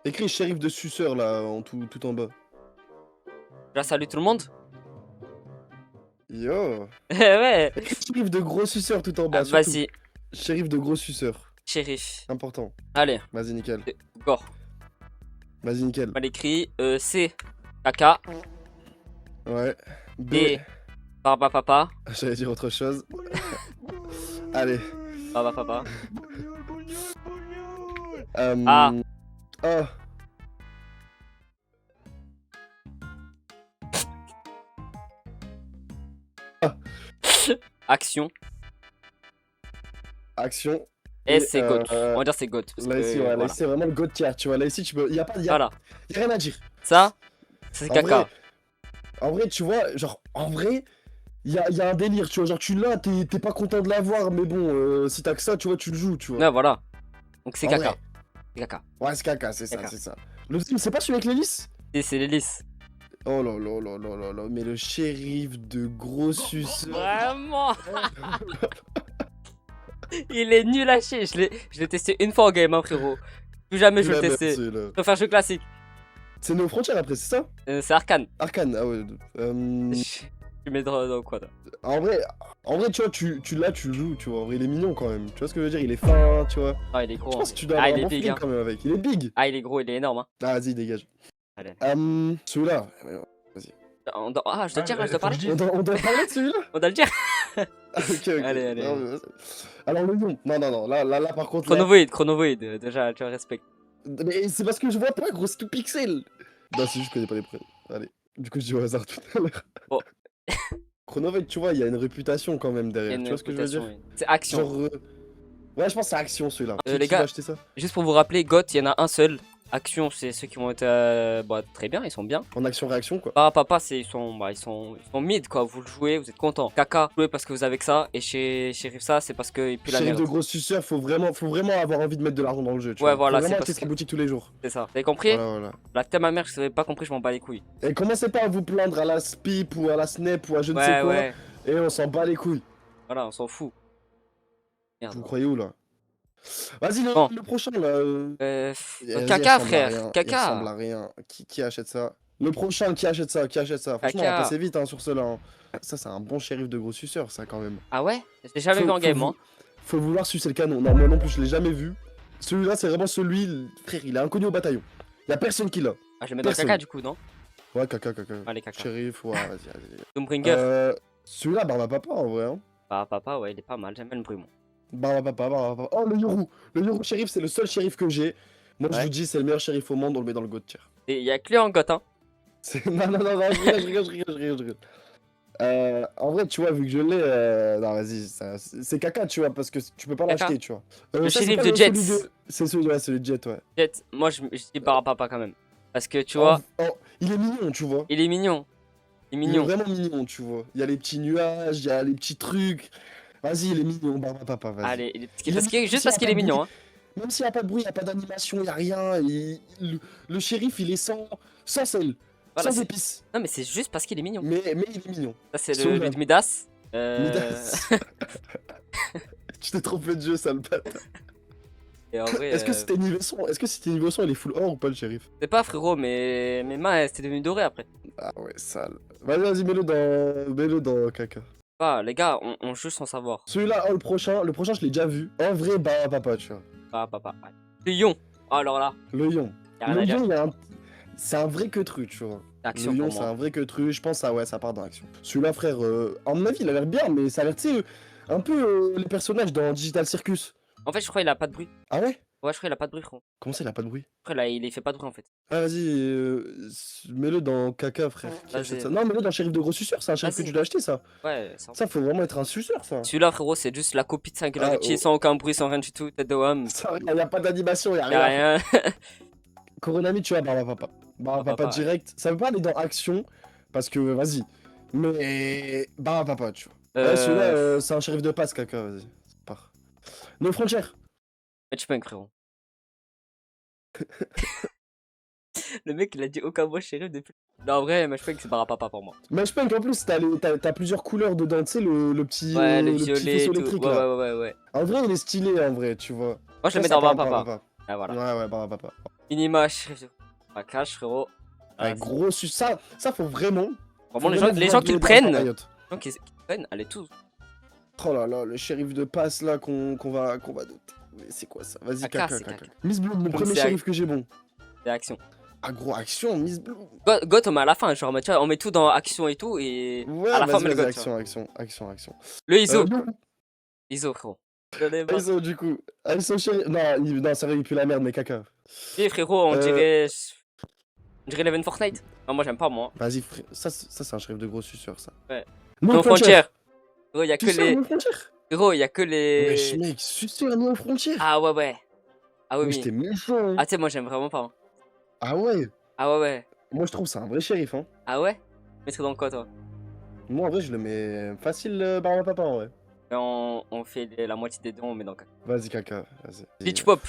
Écris shérif de suceur là, en tout en bas. Là, salut tout le monde. Yo. Ouais. Écris shérif de gros suceur tout en bas, Ah, surtout. vas-y, Shérif de gros suceur. shérif. Important. Allez, Vas-y, nickel. go. Vas-y, nickel. Mal écrit. C. Caca. Ouais. B. D. Barba papa. J'allais dire autre chose. Allez. Barba papa. Ah. Ah. Action. Action. Et c'est GOAT. On va dire c'est GOAT. parce Là que, ici, ouais, là voilà. ici, c'est vraiment le god tier, tu vois. Là ici, tu peux. Y a Voilà. rien à dire. Ça, c'est En caca. En vrai, tu vois, genre, en vrai, y a un délire, tu vois. Genre, tu l'as, t'es pas content de l'avoir, mais bon, si t'as que ça, tu vois, tu le joues, tu vois. Ouais, voilà. Donc c'est En caca. vrai. C'est caca. Ouais, c'est caca, c'est ça, Caca. c'est ça. Le film, c'est pas celui avec l'hélice? Et c'est l'hélice. Oh là là là là là là, mais le shérif de gros suceur. Vraiment. Il est nul à chier. Je l'ai testé une fois en game, hein, frérot. Plus jamais je vais le tester. Je préfère jeu classique. C'est nos frontières après, c'est ça? C'est Arcane. Arcane, ah ouais. Tu mets dans quoi là? En vrai, tu vois, tu l'as, tu le joues, tu vois. En vrai, il est mignon quand même. Tu vois ce que je veux dire? Il est fin, tu vois. Ah, il est gros. Je pense Hein. que tu dois Ah, avoir il un est bon big. feeling Hein. quand même avec. Il est big. Ah, il est gros, il est énorme. Hein. Ah, vas-y, dégage. Allez. Celui-là. Ah, je dois dire, je dois parler. On doit parler de celui-là? On doit le dire. Ok. Allez. Non, mais alors, le lion. Non. Là, par contre. Chronovoïde. Déjà, tu respectes. Mais c'est parce que je vois pas, gros, c'est tout pixel. Non, c'est juste que je connais pas les prénoms. Allez. Du coup, je dis au hasard tout à l'heure. Bon. Chronovoid, tu vois, il y a une réputation quand même derrière. Tu vois ce que je veux dire? Oui. C'est action. Genre. Ouais, je pense que c'est Action celui-là. Les Qui gars, va acheter ça? Juste pour vous rappeler, GOAT, il y en a un seul. Action, c'est ceux qui vont être très bien, ils sont bien. En action-réaction, quoi. Papa, ils sont mid quoi. Vous le jouez, vous êtes content. Caca, jouez parce que vous avez que ça. Et chez Rifsa, c'est parce qu'il pue la Shérif merde. de gros suceur, faut vraiment avoir envie de mettre de l'argent dans le jeu. Tu Ouais, vois. voilà, Faut c'est vraiment parce acheter sa que- boutique tous les jours. C'est ça. Vous avez compris? Voilà. La thème ma mère, si vous avez pas compris, je m'en bats les couilles. Et commencez pas à vous plaindre à la SPIP ou à la SNEP ou à je ne sais quoi. Ouais. Et on s'en bat les couilles. Voilà, on s'en fout. Merde. Vous croyez où là? Vas-y, Bon. le prochain là. Vas-y, Caca, il ressemble à frère. rien, Il Caca. ressemble à rien. Qui achète ça? Le prochain, qui achète ça? Franchement, on Caca. va passer vite hein, sur cela. Hein. Ça, c'est un bon shérif de gros suceur, ça quand même. Ah ouais? Je l'ai jamais vu en game, moi. Faut vouloir sucer le canon. Non, moi non plus, je l'ai jamais vu. Celui-là, c'est vraiment celui. Frère, il est inconnu au bataillon. Y'a personne qui l'a. Ah, je le mets dans Personne. caca du coup, non? Ouais, caca. Allez, caca. Shérif, ouais, vas-y. Doombringer. Celui-là, Barba Papa en vrai. Hein. Bah, papa, ouais, il est pas mal. J'aime bien le bruit, moi. Barba Papa. Oh, le Yoru. Le Yoru shérif, c'est le seul shérif que j'ai. Moi, je Ouais. vous dis, c'est le meilleur shérif au monde, on le met dans le god tier. Et il y a que lui en goth, hein. Non, je rigole. En vrai, tu vois, vu que je l'ai, non, vas-y, c'est caca, tu vois, parce que tu peux pas Caca. l'acheter, tu vois. Le ça, c'est shérif pas de le Jets. celui C'est celui de Jet, ouais. Jet, moi, je dis par papa quand même. Parce que, tu vois, Il est mignon, tu vois. il est mignon. Il est Il est mignon. vraiment mignon, tu vois. Il y a les petits nuages, il y a les petits trucs. Vas-y, il est mignon, Barba Papa, vas-y. Allez, Il est juste parce qu'il est mignon, hein. Même s'il n'y a pas de bruit, il n'y a pas d'animation, il n'y a rien. Le shérif, il est sans sel, Voilà, sans c'est- épices. Non, mais c'est juste parce qu'il est mignon. Mais il est mignon. Ça, c'est Celui-là. le Midas. Midas. Tu t'es trompé de jeu, sale patte. Et en vrai, Est-ce que c'était niveau son? Est-ce que c'était niveau son, il est full or ou pas le shérif? c'est pas frérot, mais mes mains, elles, c'était devenu doré après. Ah ouais, sale. Vas-y, mets-le dans caca. Ah, les gars, on joue sans savoir. Celui-là, le prochain, je l'ai déjà vu. En vrai, bah papa, tu vois. Ah, papa. Ouais. Le Lion. Oh, alors là, Le lion. y a rien Le à dire. lion, c'est un vrai queutru, tu vois. Action Le lion, pour c'est moi. un vrai queutru. Je pense ça part dans l'action. Celui-là, frère, à mon avis, il a l'air bien, mais ça a l'air, tu sais, un peu les personnages dans Digital Circus. En fait, je crois qu'il a pas de bruit. Ah ouais? Ouais, je crois qu'il a pas de bruit, frérot. Comment ça, il a pas de bruit? Après, là, il fait pas de bruit en fait. Ah, vas-y, mets-le dans caca, frère. Qui Vas-y. achète ça? Non, mets-le dans shérif de gros suceur, c'est un shérif que Vas-y. tu dois acheter, ça. Ouais, ça. Ça, faut vraiment être un suceur, ça. Celui-là, frérot, c'est juste la copie de Singularity sans aucun bruit, sans rien du tout. Tête de homme. Il n'y a pas d'animation, il n'y a Y a rien. rien. Coronami, tu vois, Barba Papa. Barba Papa Papa, direct. Ça veut pas aller dans action, parce que vas-y. Mais Barba Papa, tu vois. Ouais, celui-là, c'est un shérif de passe, caca, vas-y. Ça part. Nos frontières. Matchpunk, frérot. Le mec, il a dit aucun mot shérif depuis. Non, en vrai, Matchpunk, c'est papa pour moi. Matchpunk, en plus, t'as plusieurs couleurs dedans, tu sais, le petit, Ouais, le petit violet faisceau et tout. électrique, là. Ouais. En vrai, il est stylé, en vrai, tu vois. Moi, je le mets Ça dans parle papa. Barba Ah, voilà. Ouais, Barba Papa. Minima, shérif de cash, frérot. Un gros sus. Ça faut vraiment. Vraiment, faut les gens qui le prennent. Les Riot. gens qui le prennent, allez tous. Oh là là, le shérif de passe là qu'on va noter. Mais c'est quoi ça? Vas-y, Caca, caca, c'est caca. caca. Miss Bloom, mon premier c'est shérif que j'ai bon. C'est action. Ah, gros, action, Miss Bloom. Goth, on met à la fin, genre, tu vois, on met tout dans action et tout, et Ouais, à la fin, on met le vas-y, goth. tu vois. action. Le ISO. Non, ISO, frérot. ISO, du coup. ISO shérif. Non, ça va, il pue la merde, mais caca. Et frérot, on dirait. On dirait l'event Fortnite. Non, moi, j'aime pas, moi. Vas-y, frère. Ça, c'est un shérif de gros suceur, ça. Ouais. Non, Non frontière. Frérot, y a Tu que sais, les. non frontière. Frérot, y a que les. Wesh, mec, suceur, non frontière. Ah ouais, ouais. Ah oui, Wesh, oui. t'es méchant. Hein. Ah, tu sais, moi, j'aime vraiment pas. Hein. Ah ouais. Ah ouais, ouais. Moi, je trouve que c'est un vrai shérif, hein. Ah ouais? Mettrais dans quoi, toi? Moi, en vrai, je le mets facile par papa, en vrai. Et on fait la moitié des dons, on met dans caca. Vas-y, caca, vas-y. Glitch Pop.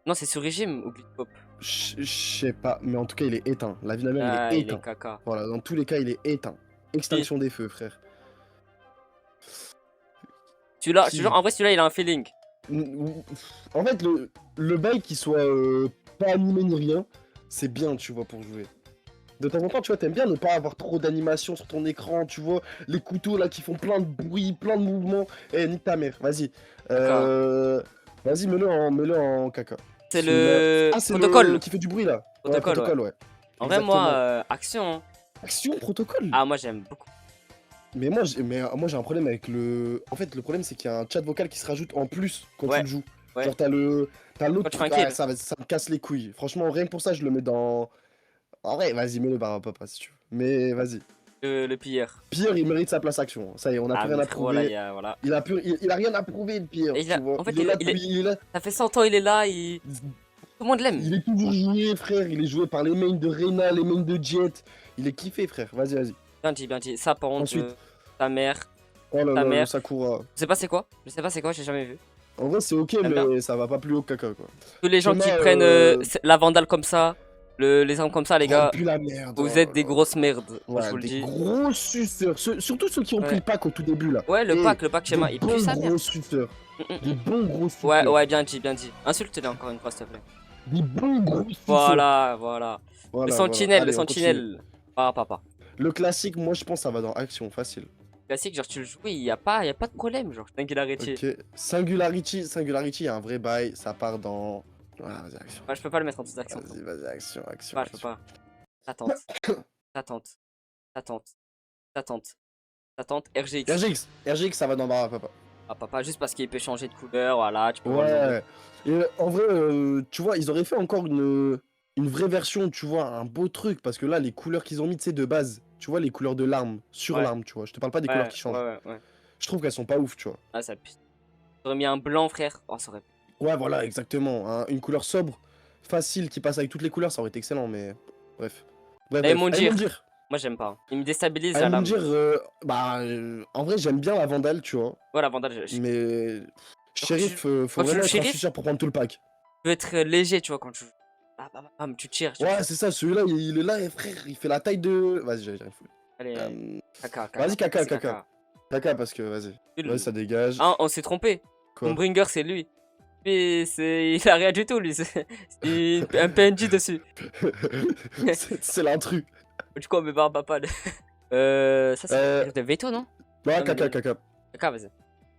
Non, c'est sur régime ou Glitch Pop? Je sais pas, mais en tout cas, il est éteint. La vie de la mère, Ah, il est il éteint. est caca. Voilà, dans tous les cas, il est éteint. Extinction des feux, frère. Celui-là, Qui- en vrai, celui-là, il a un feeling. En fait, le bail qui soit pas animé ni rien, c'est bien, tu vois, pour jouer. De temps en temps, tu vois, t'aimes bien ne pas avoir trop d'animation sur ton écran, tu vois, les couteaux là qui font plein de bruit, plein de mouvements. Eh, nique ta mère, vas-y. Vas-y, mets-le en caca. C'est le c'est protocole. le qui fait du bruit là. Protocole, Ouais. En vrai, moi, action. Hein. Action, protocole. Ah, moi, j'aime beaucoup. Mais moi, j'ai un problème avec le. En fait, le problème, c'est qu'il y a un chat vocal qui se rajoute en plus quand Ouais. tu le joues. Ouais. Genre, t'as l'autre. Quand tu fais un kill. Ça me casse les couilles. Franchement, rien que pour ça, je le mets dans. En vrai, vas-y, mets-le par papa si tu veux. Mais vas-y. Le pire. Pierre, il mérite sa place action. Ça y est, on a plus rien à frérot, là, prouver. voilà. Il a rien à prouver, le Pierre. Et Tu vois. en fait, il est là depuis. Il est là. Ça fait 100 ans, il est là, tout le monde l'aime. Il est toujours joué, frère. Il est joué par les mains de Reyna, les mains de Jet. Il est kiffé, frère. Vas-y. Bien dit, bien dit. Ça, par contre, Ensuite. ta mère. Oh là Ta là, le mère. Sakura. Je sais pas c'est quoi. J'ai jamais vu. En vrai, c'est ok, J'aime mais ça va pas plus haut que caca, quoi. Tous les gens qui Thomas, prennent la vandale comme ça, les armes comme ça, les Oh, gars, pue la merde. vous êtes des grosses merdes. Moi, Ouais, je vous le des dis. gros suceurs. Surtout ceux qui ont pris Ouais. le pack au tout début, là. Ouais, le Et pack schéma, des il pue sa bons mère. gros suceurs. Des bons gros suceurs. Ouais, bien dit, bien dit. Insulte-les encore une fois, s'il te plaît. Des bons gros suceurs. Voilà. Le sentinelle, Allez, le on continue. sentinelle. Ah, papa. Le classique, moi, je pense ça va dans action, facile. Classique, genre tu le joues, il y a pas de problème, genre Singularity. Ok. Singularity, il y a un vrai bail. Ça part dans. Ah, vas-y, action. Ouais, je peux pas le mettre en toute action. Vas-y, action. Pas, je peux pas. T'attentes. RGX. RGX, ça va dans Barra Papa. Ah, papa, juste parce qu'il peut changer de couleur, voilà, tu peux Ouais. Et en vrai, tu vois, ils auraient fait encore une vraie version, tu vois, un beau truc. Parce que là, les couleurs qu'ils ont mis, tu sais, de base, tu vois, les couleurs de l'arme, sur Ouais. l'arme, tu vois. Je te parle pas des couleurs qui changent. Ouais. Je trouve qu'elles sont pas ouf, tu vois. Ah, ça pue. J'aurais mis un blanc, frère. Oh, ça aurait pu. Ouais, voilà, exactement. Hein. Une couleur sobre, facile, qui passe avec toutes les couleurs, ça aurait été excellent, mais bref. Mundir. Moi, j'aime pas. Il me déstabilise la lame. Mundir, en vrai, j'aime bien la Vandale, tu vois. Ouais, la vandale, Mais Shérif, faut quand tu vraiment joues être un shérif, suceur pour prendre tout le pack. tu veux être léger, tu vois, quand tu joues. Bam, tu tires. Ouais, c'est ça, celui-là, il est là, et frère, il fait la taille de. Vas-y, j'arrive. Allez, caca. Vas-y, caca. c'est Caca, parce que, vas-y. Ouais, ça dégage. Ah, on s'est trompé. Quoi Mon bringer, c'est lui. Lui, il a rien du tout, lui. C'est un PNJ dessus. C'est l'intrus. Du coup, on met pas papa. Ça, c'est de veto, non? Ouais, Non, caca. Caca, vas-y.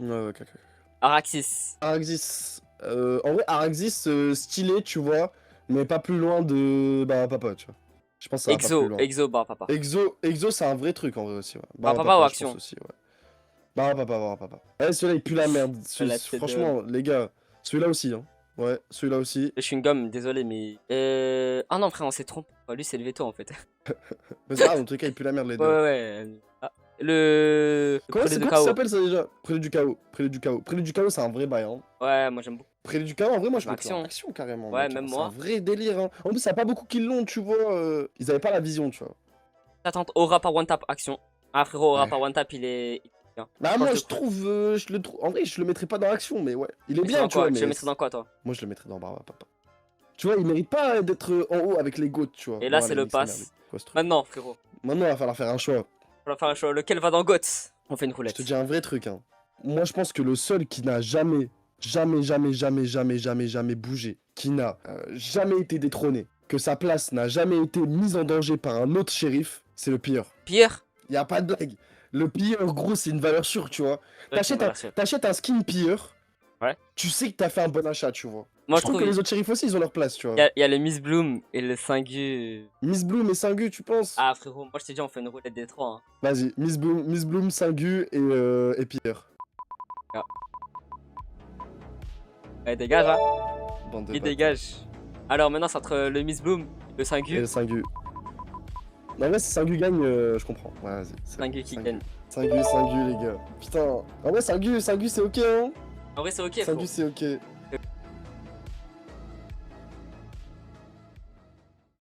Ouais, caca. Araxis. Araxis. En vrai, Araxis, stylé, tu vois, mais pas plus loin de. Bah, papa, tu vois. Je pense que ça va pas plus loin. Exo, bah, papa. Exo, c'est un vrai truc en vrai aussi. Ouais. Bah, papa ou je action pense aussi, ouais. Bah, papa. Ouais, celui-là, il pue la merde. Franchement, les gars, celui-là aussi, hein. Ouais, celui-là aussi. Je suis une gomme, désolé, mais. Ah non, frère, on s'est trompé. Lui, c'est le veto en fait. Mais c'est grave, en tout cas, il pue la merde, les deux. Ouais. Ah, le. Comment Prélude de ça chaos. s'appelle ça déjà? Prélude du chaos, c'est un vrai bail, hein. Ouais, moi j'aime beaucoup. Prélude du chaos, en vrai, moi je mets Action. en action carrément. Ouais, mec, même hein. moi. C'est un vrai délire, hein. En plus, ça a pas beaucoup qui l'ont, tu vois. Ils avaient pas la vision, tu vois. T'attends, aura par one tap, action. Ah, frérot, aura Ouais. par one tap, il est. Bien. Bah, moi, je trouve. En vrai, je le mettrais pas dans l'action, mais ouais. Il est bien, tu vois. Tu Mais le mettrais dans quoi, toi? moi, je le mettrais dans Barba Papa. Tu vois, il mérite pas d'être en haut avec les goats, tu vois. Et là, Bon, c'est allez, le nique sa pass. merde, quoi, ce truc. Maintenant, frérot. Maintenant, il va falloir faire un choix. On va faire un choix. Lequel va dans GOTS? On fait une Je roulette. te dis un vrai truc, hein. Moi, je pense que le seul qui n'a jamais jamais, jamais, jamais, jamais, jamais, jamais bougé, qui n'a jamais été détrôné, que sa place n'a jamais été mise en danger par un autre shérif, c'est le pire. Pire? Y a pas de blague. Le pire, gros, c'est une valeur sûre, tu vois. Ouais, c'est une valeur sûre. T'achètes un skin pire, Ouais. tu sais que t'as fait un bon achat, tu vois. Moi, Je trouve que les autres shérifs aussi, ils ont leur place, tu vois. il y a le Miss Bloom et le Singu. Miss Bloom et Singu, tu penses? Ah, frérot, moi je t'ai dit, on fait une roulette des trois. Hein. Vas-y, Miss Bloom, Singu et Pierre. Ouais, dégage, hein. Bande de Il bâtards. dégage. Alors maintenant, c'est entre le Miss Bloom et le Et Singu. le Singu. Non, mais si Singu gagne, je comprends. Ouais, vas-y. Singu qui gagne. Singu, les gars. Putain. Ah ouais, Singu, c'est ok, hein. En vrai, c'est ok, frérot. Singu, c'est ok.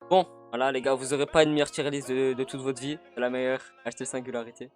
Bon, voilà, les gars, vous aurez pas une meilleure tier list de toute votre vie. C'est la meilleure. Achetez Singularité.